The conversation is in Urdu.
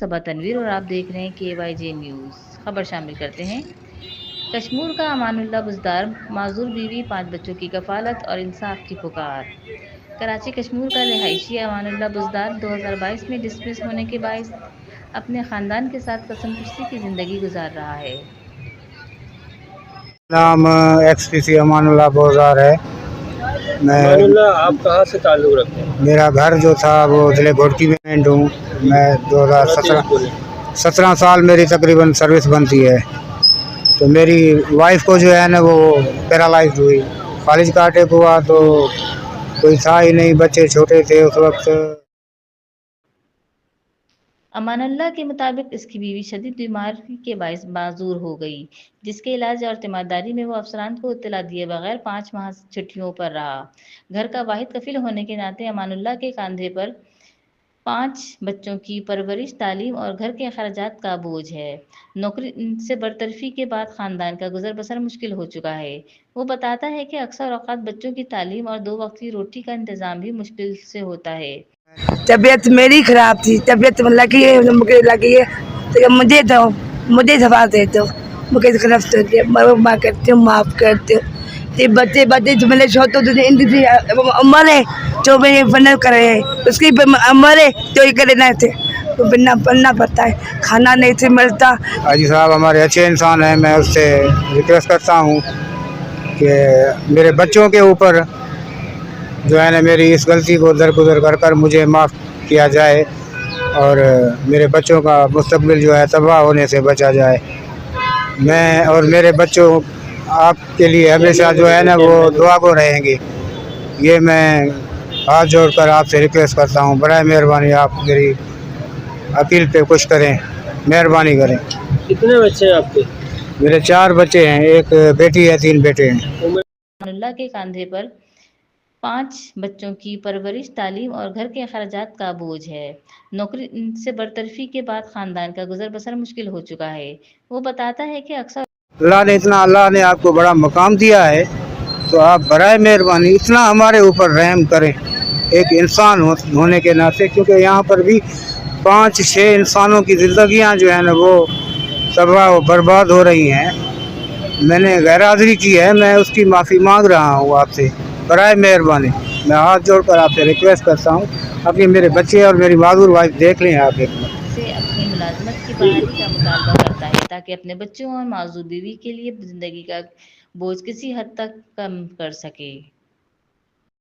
صبا تنویر اور آپ دیکھ رہے ہیں KYJ نیوز۔ خبر شامل کرتے ہیں۔ کشمور کا امان اللہ بزدار، معذور بیوی 5 بچوں کی کفالت اور انصاف کی پکار۔ کراچی کشمور کا رہائشی امان اللہ بزدار 2022 میں ڈسمس ہونے کے باعث اپنے خاندان کے ساتھ قسم کشی کی زندگی گزار رہا ہے۔ نام XPC امان اللہ بوزار ہے۔ امان اللہ، آپ کہاں سے تعلق رکھتے ہیں؟ میرا گھر جو تھا وہ ضلع گھوٹکی میں ہوں۔ میں 2017 سال میری تقریباً سروس بنتی ہے، تو میری وائف کو جو ہے نا وہ پیرالائزڈ ہوئی، فالج کا اٹیک ہوا، تو کوئی تھا ہی نہیں، بچے چھوٹے تھے اس وقت۔ امان اللہ کے مطابق اس کی بیوی شدید بیماری کے باعث معذور ہو گئی، جس کے علاج اور تیمارداری میں وہ افسران کو اطلاع دیے بغیر 5 ماہ چھٹیوں پر رہا۔ گھر کا واحد کفیل ہونے کے ناطے امان اللہ کے کاندھے پر 5 بچوں کی پرورش، تعلیم اور گھر کے اخراجات کا بوجھ ہے۔ نوکری سے برطرفی کے بعد خاندان کا گزر بسر مشکل ہو چکا ہے۔ وہ بتاتا ہے کہ اکثر اوقات بچوں کی تعلیم اور 2 وقت کی روٹی کا انتظام بھی مشکل سے ہوتا ہے۔ طبیعت میری خراب تھی، طبیعت لگی ہے، تو مجھے دوا دے دو، مجھے ماں کرتی ہوں، معاف کرتی ہوں۔ بچے جو میرے چھوٹے عمر ہے جو میرے فنر کرے ہے، اس کی عمر ہے جو یہ کرے نہ تھے، پڑھنا پڑتا ہے، کھانا نہیں تھے ملتا۔ حاجی صاحب ہمارے اچھے انسان ہیں، میں اس سے ریکویسٹ کرتا ہوں کہ میرے بچوں کے اوپر جو ہے نا میری اس غلطی کو درگزر کر مجھے معاف کیا جائے، اور میرے بچوں کا مستقبل جو ہے تباہ ہونے سے بچا جائے۔ میں اور میرے بچوں آپ کے لیے ہمیشہ جو ہے نا وہ دعا کو رہیں گے، یہ میں ہاتھ جوڑ کر آپ سے ریکویسٹ کرتا ہوں۔ برائے مہربانی آپ میری اپیل پہ کچھ کریں، مہربانی کریں۔ کتنے بچے ہیں آپ کے؟ میرے 4 بچے ہیں، ایک بیٹی ہے، 3 بیٹے ہیں۔ امان اللہ کے کاندھے پر 5 بچوں کی پرورش، تعلیم اور گھر کے اخراجات کا بوجھ ہے۔ نوکری سے برطرفی کے بعد خاندان کا گزر بسر مشکل ہو چکا ہے۔ وہ بتاتا ہے کہ اکثر اللہ نے آپ کو بڑا مقام دیا ہے، تو آپ برائے مہربانی اتنا ہمارے اوپر رحم کریں، ایک انسان ہونے کے ناطے، کیونکہ یہاں پر بھی 5-6 انسانوں کی زندگیاں جو ہیں نا وہ تباہ و برباد ہو رہی ہیں۔ میں نے غیر حاضری کی ہے، میں اس کی معافی مانگ رہا ہوں آپ سے، برائے مہربانی میں ہاتھ جوڑ کر آپ سے ریکویسٹ کرتا ہوں، اپنی میرے بچے اور میری معذور وائف دیکھ لیں آپ ایک بار۔ سے اپنی ملازمت کی بحالی کا مطالبہ کرتا ہے تاکہ اپنے بچوں اور معذور بیوی کے لیے زندگی کا بوجھ کسی حد تک کم کر سکے۔